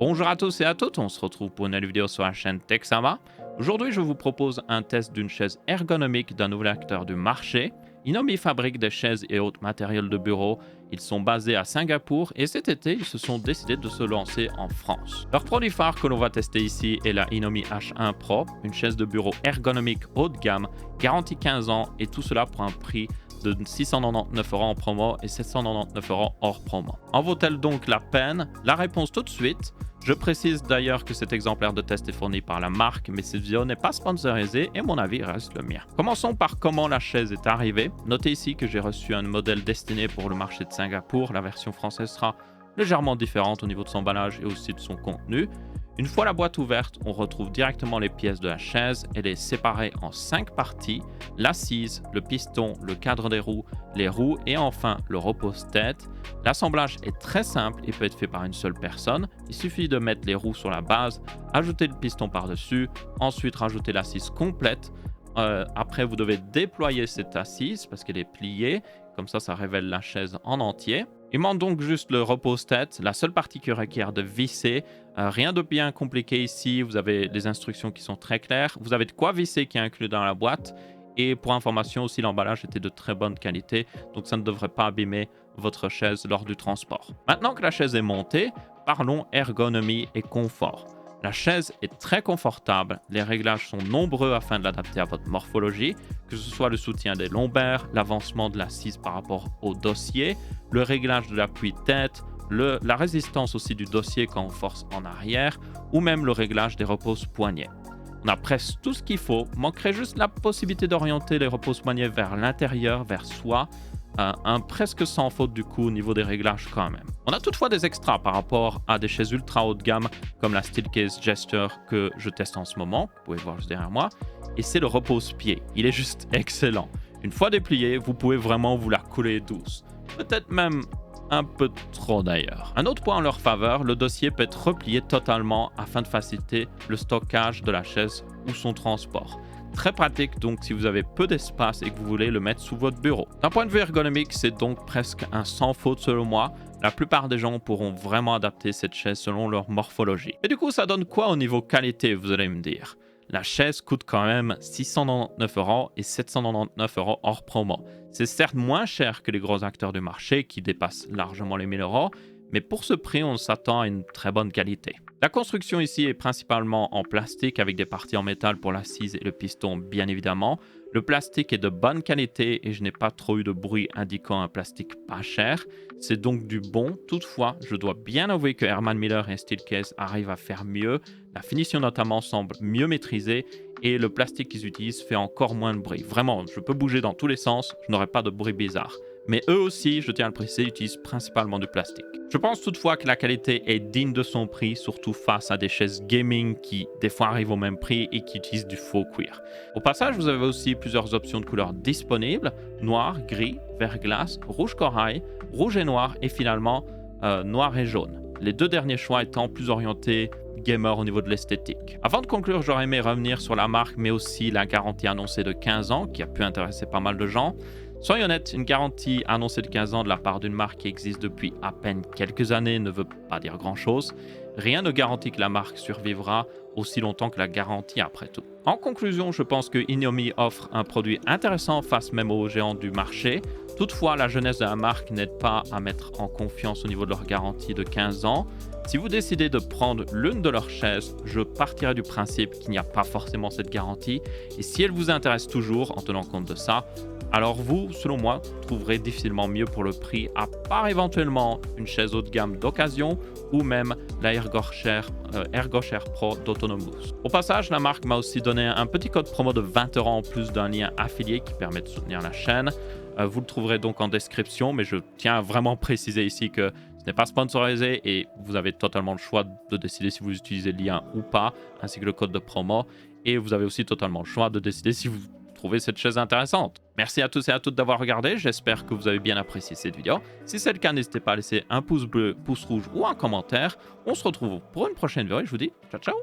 Bonjour à tous et à toutes, on se retrouve pour une nouvelle vidéo sur la chaîne Texama. Aujourd'hui, je vous propose un test d'une chaise ergonomique d'un nouvel acteur du marché. Inomi fabrique des chaises et autres matériels de bureau. Ils sont basés à Singapour et cet été, ils se sont décidés de se lancer en France. Leur produit phare que l'on va tester ici est la Inomi H1 Pro, une chaise de bureau ergonomique haut de gamme, garantie 15 ans et tout cela pour un prix de 699 € en promo et 799 € hors promo. En vaut-elle donc la peine? La réponse tout de suite. Je précise d'ailleurs que cet exemplaire de test est fourni par la marque, mais cette vidéo n'est pas sponsorisée et mon avis reste le mien. Commençons par comment la chaise est arrivée. Notez ici que j'ai reçu un modèle destiné pour le marché de Singapour. La version française sera légèrement différente au niveau de son emballage et aussi de son contenu. Une fois la boîte ouverte, on retrouve directement les pièces de la chaise. Elle est séparée en 5 parties: l'assise, le piston, le cadre des roues, les roues et enfin le repose-tête. L'assemblage est très simple et peut être fait par une seule personne. Il suffit de mettre les roues sur la base, ajouter le piston par-dessus, ensuite rajouter l'assise complète. Après, vous devez déployer cette assise parce qu'elle est pliée. Comme ça révèle la chaise en entier. Il manque donc juste le repose-tête, la seule partie qui requiert de visser. Rien de bien compliqué ici, vous avez les instructions qui sont très claires. Vous avez de quoi visser qui est inclus dans la boîte. Et pour information aussi, l'emballage était de très bonne qualité, donc ça ne devrait pas abîmer votre chaise lors du transport. Maintenant que la chaise est montée, parlons ergonomie et confort. La chaise est très confortable, les réglages sont nombreux afin de l'adapter à votre morphologie, que ce soit le soutien des lombaires, l'avancement de l'assise par rapport au dossier, le réglage de l'appui-tête, la résistance aussi du dossier quand on force en arrière, ou même le réglage des repose-poignets. On a presque tout ce qu'il faut, manquerait juste la possibilité d'orienter les repose-poignets vers l'intérieur, vers soi, un presque sans faute du coup au niveau des réglages quand même. On a toutefois des extras par rapport à des chaises ultra haut de gamme comme la Steelcase Gesture que je teste en ce moment, vous pouvez voir juste derrière moi, et c'est le repose-pied. Il est juste excellent. Une fois déplié, vous pouvez vraiment vous la couler douce. Peut-être même un peu trop d'ailleurs. Un autre point en leur faveur, le dossier peut être replié totalement afin de faciliter le stockage de la chaise ou son transport. Très pratique donc si vous avez peu d'espace et que vous voulez le mettre sous votre bureau. D'un point de vue ergonomique, c'est donc presque un sans faute selon moi. La plupart des gens pourront vraiment adapter cette chaise selon leur morphologie. Et du coup, ça donne quoi au niveau qualité, vous allez me dire? La chaise coûte quand même 699 € et 799 € hors promo. C'est certes moins cher que les gros acteurs du marché qui dépassent largement les 1000 €, mais pour ce prix, on s'attend à une très bonne qualité. La construction ici est principalement en plastique avec des parties en métal pour l'assise et le piston bien évidemment. Le plastique est de bonne qualité et je n'ai pas trop eu de bruit indiquant un plastique pas cher. C'est donc du bon. Toutefois, je dois bien avouer que Herman Miller et Steelcase arrivent à faire mieux. La finition notamment semble mieux maîtrisée et le plastique qu'ils utilisent fait encore moins de bruit. Vraiment, je peux bouger dans tous les sens, je n'aurai pas de bruit bizarre. Mais eux aussi, je tiens à le préciser, utilisent principalement du plastique. Je pense toutefois que la qualité est digne de son prix, surtout face à des chaises gaming qui des fois arrivent au même prix et qui utilisent du faux cuir. Au passage, vous avez aussi plusieurs options de couleurs disponibles: noir, gris, vert glace, rouge corail, rouge et noir et finalement noir et jaune. Les deux derniers choix étant plus orientés gamer au niveau de l'esthétique. Avant de conclure, j'aurais aimé revenir sur la marque mais aussi la garantie annoncée de 15 ans qui a pu intéresser pas mal de gens. Soyons honnêtes, une garantie annoncée de 15 ans de la part d'une marque qui existe depuis à peine quelques années ne veut pas dire grand-chose. Rien ne garantit que la marque survivra aussi longtemps que la garantie après tout. En conclusion, je pense que Inomi offre un produit intéressant face même aux géants du marché. Toutefois, la jeunesse de la marque n'aide pas à mettre en confiance au niveau de leur garantie de 15 ans. Si vous décidez de prendre l'une de leurs chaises, je partirai du principe qu'il n'y a pas forcément cette garantie. Et si elle vous intéresse toujours en tenant compte de ça, alors vous, selon moi, trouverez difficilement mieux pour le prix, à part éventuellement une chaise haut de gamme d'occasion ou même la ErgoShare Pro d'Autonomous. Au passage, la marque m'a aussi donné un petit code promo de 20 € en plus d'un lien affilié qui permet de soutenir la chaîne. Vous le trouverez donc en description, mais je tiens à vraiment préciser ici que ce n'est pas sponsorisé et vous avez totalement le choix de décider si vous utilisez le lien ou pas, ainsi que le code de promo. Et vous avez aussi totalement le choix de décider si vous trouvez cette chaise intéressante. Merci à tous et à toutes d'avoir regardé, j'espère que vous avez bien apprécié cette vidéo. Si c'est le cas, n'hésitez pas à laisser un pouce bleu, pouce rouge ou un commentaire. On se retrouve pour une prochaine vidéo et je vous dis ciao ciao.